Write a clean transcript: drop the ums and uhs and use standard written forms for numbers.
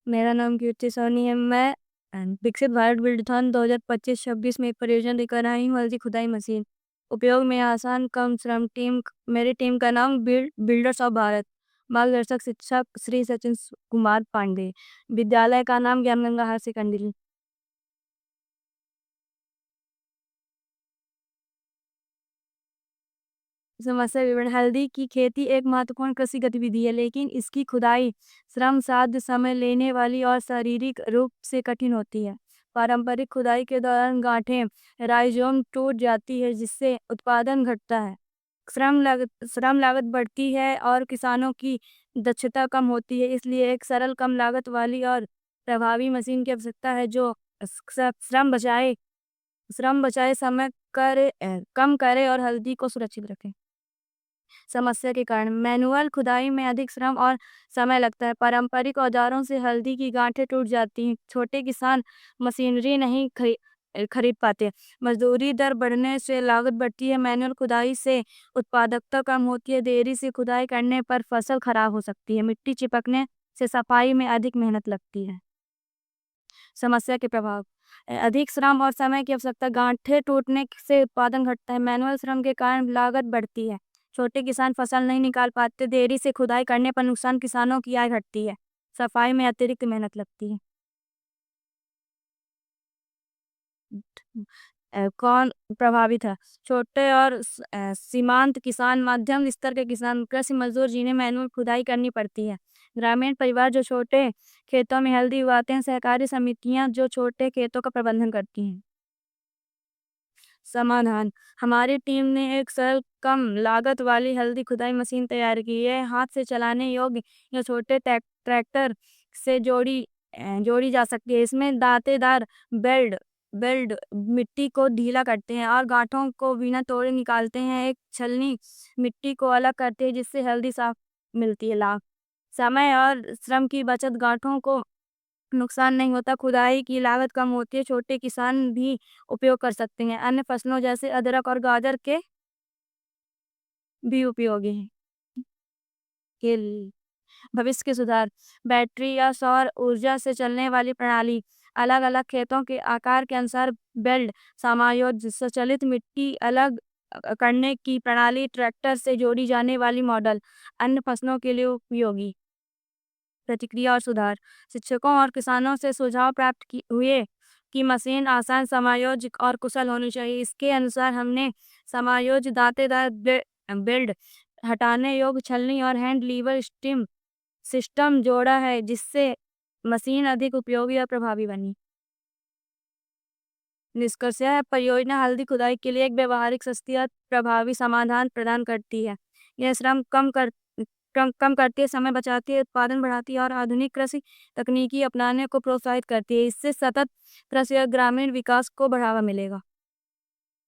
मेरा नाम कीर्ति सोनी है। मैं विकसित भारत बिल्डथॉन 2025-26 में एक परियोजना लेकर आई हूँ, हल्दी खुदाई मशीन। उपयोग में आसान, कम श्रम। मेरी टीम का नाम बिल्डर्स ऑफ भारत। मार्गदर्शक शिक्षक श्री सचिन कुमार पांडे। विद्यालय का नाम ज्ञान गंगा हायर सेकेंडरी। समस्या विवरण: हल्दी की खेती एक महत्वपूर्ण कृषि गतिविधि है, लेकिन इसकी खुदाई श्रम साध्य, समय लेने वाली और शारीरिक रूप से कठिन होती है। पारंपरिक खुदाई के दौरान गांठें राइजोम टूट जाती है, जिससे उत्पादन घटता है। श्रम लागत बढ़ती है और किसानों की दक्षता कम होती है। इसलिए एक सरल, कम लागत वाली और प्रभावी मशीन की आवश्यकता है, जो श्रम बचाए, कम करे और हल्दी को सुरक्षित रखे। समस्या के कारण: मैनुअल खुदाई में अधिक श्रम और समय लगता है। पारंपरिक औजारों से हल्दी की गांठें टूट जाती हैं। छोटे किसान मशीनरी नहीं खरीद पाते। मजदूरी दर बढ़ने से लागत बढ़ती है। मैनुअल खुदाई से उत्पादकता कम होती है। देरी से खुदाई करने पर फसल खराब हो सकती है। मिट्टी चिपकने से सफाई में अधिक मेहनत लगती है। समस्या के प्रभाव: अधिक श्रम और समय की आवश्यकता। गांठें टूटने से उत्पादन घटता है। मैनुअल श्रम के कारण लागत बढ़ती है। छोटे किसान फसल नहीं निकाल पाते। देरी से खुदाई करने पर नुकसान, किसानों की आय घटती है। सफाई में अतिरिक्त मेहनत लगती है। कौन प्रभावित है? छोटे और सीमांत किसान, मध्यम स्तर के किसान, कृषि मजदूर, जिन्हें मैनुअल खुदाई करनी पड़ती है। ग्रामीण परिवार जो छोटे खेतों में हल्दी उगाते हैं। सहकारी समितियां जो छोटे खेतों का प्रबंधन करती हैं। समाधान: हमारी टीम ने एक सरल, कम लागत वाली हल्दी खुदाई मशीन तैयार की है। हाथ से चलाने योग्य या छोटे ट्रैक्टर से जोड़ी जा सकती है। इसमें दांतेदार बेल्ट बेल्ट मिट्टी को ढीला करते हैं और गांठों को बिना तोड़े निकालते हैं। एक छलनी मिट्टी को अलग करती है, जिससे हल्दी साफ मिलती है। लाभ: समय और श्रम की बचत, गांठों को नुकसान नहीं होता, खुदाई की लागत कम होती है। छोटे किसान भी उपयोग कर सकते हैं। अन्य फसलों जैसे अदरक और गाजर के भी उपयोगी हैं। भविष्य के सुधार: बैटरी या सौर ऊर्जा से चलने वाली प्रणाली, अलग अलग खेतों के आकार के अनुसार बेल्ट समायोजित, स्वचालित मिट्टी अलग करने की प्रणाली, ट्रैक्टर से जोड़ी जाने वाली मॉडल, अन्य फसलों के लिए उपयोगी। प्रतिक्रिया और सुधार: शिक्षकों और किसानों से सुझाव हुए कि मशीन आसान, समायोज्य और कुशल होनी चाहिए। इसके अनुसार हमने समायोज्य दांतेदार बेल्ट, हटाने योग्य छलनी और हैंड लीवर स्टीम सिस्टम जोड़ा है, जिससे मशीन अधिक उपयोगी और प्रभावी बनी। निष्कर्ष: यह परियोजना हल्दी खुदाई के लिए एक व्यवहारिक, सस्ती और प्रभावी समाधान प्रदान करती है। यह श्रम कम करती है, समय बचाती है, उत्पादन बढ़ाती है और आधुनिक कृषि तकनीकी अपनाने को प्रोत्साहित करती है। इससे सतत कृषि और ग्रामीण विकास को बढ़ावा मिलेगा।